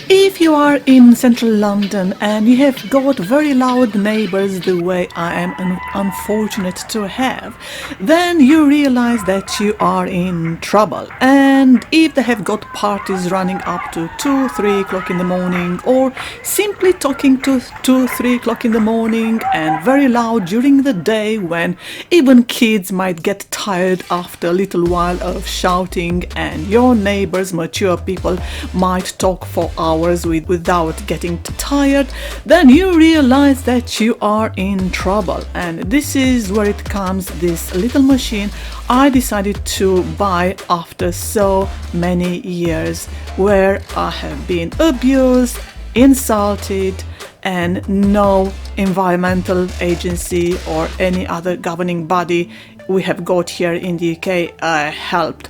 If you are in central London and you have got very loud neighbors the way I am unfortunate to have, then you realize that you are in trouble. And if they have got parties running up to 2, 3 o'clock in the morning, or simply talking to 2, 3 o'clock in the morning and very loud during the day when even kids might get tired after a little while of shouting, and your neighbors, mature people, might talk for hours without getting tired, then you realize that you are in trouble. And this is where it comes, this little machine I decided to buy after so many years where I have been abused, insulted, and no environmental agency or any other governing body we have got here in the UK helped.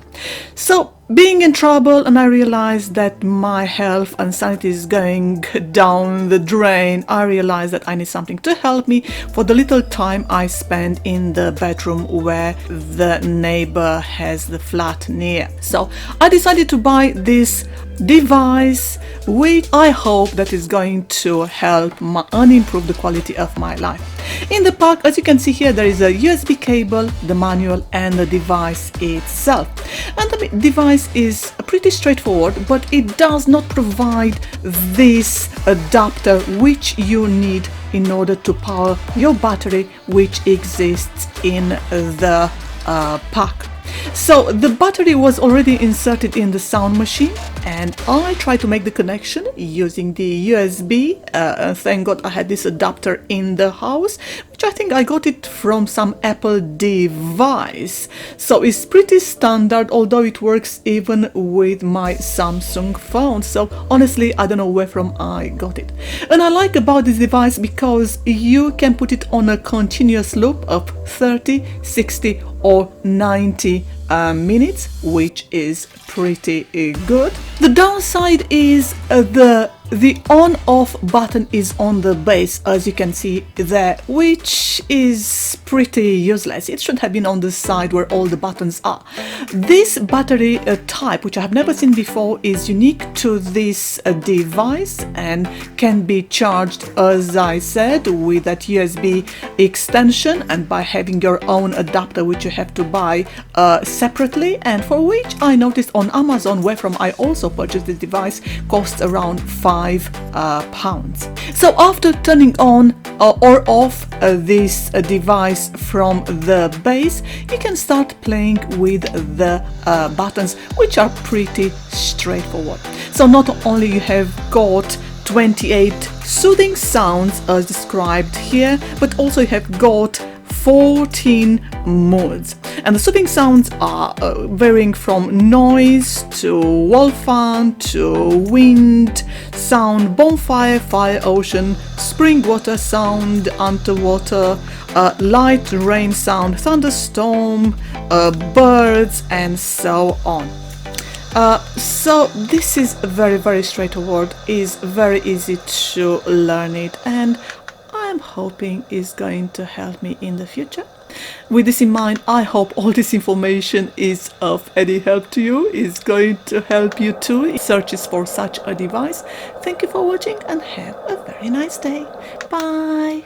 So being in trouble, and I realized that my health and sanity is going down the drain, I realized that I need something to help me for the little time I spend in the bedroom where the neighbor has the flat near. So I decided to buy this device, which I hope that is going to help and improve the quality of my life. In the pack, as you can see here, there is a USB cable, the manual, and the device itself. And the device is pretty straightforward, but it does not provide this adapter which you need in order to power your battery, which exists in the pack. So the battery was already inserted in the sound machine, and I tried to make the connection using the USB. Thank God I had this adapter in the house, which I think I got it from some Apple device. So it's pretty standard, although it works even with my Samsung phone. So honestly, I don't know where from I got it. And I like about this device because you can put it on a continuous loop of 30, 60 or 90 minutes, which is pretty good. The downside is the on-off button is on the base, as you can see there, which is pretty useless. It should have been on the side where all the buttons are. This battery type, which I have never seen before, is unique to this device and can be charged, as I said, with that USB extension and by having your own adapter, which you have to buy separately, and for which I noticed on Amazon, where from I also purchased this device, costs around £5. So after turning on or off this device from the base, you can start playing with the buttons, which are pretty straightforward. So not only you have got 28 soothing sounds as described here, but also you have got 14 modes, and the soothing sounds are varying from noise to wall fan to wind sound, bonfire, fire, ocean, spring water sound, underwater, light rain sound, thunderstorm, birds, and so on. So this is very straightforward, is very easy to learn it, and I'm hoping is going to help me in the future. With this in mind, I hope all this information is of any help to you, is going to help you too in searches for such a device. Thank you for watching and have a very nice day. Bye.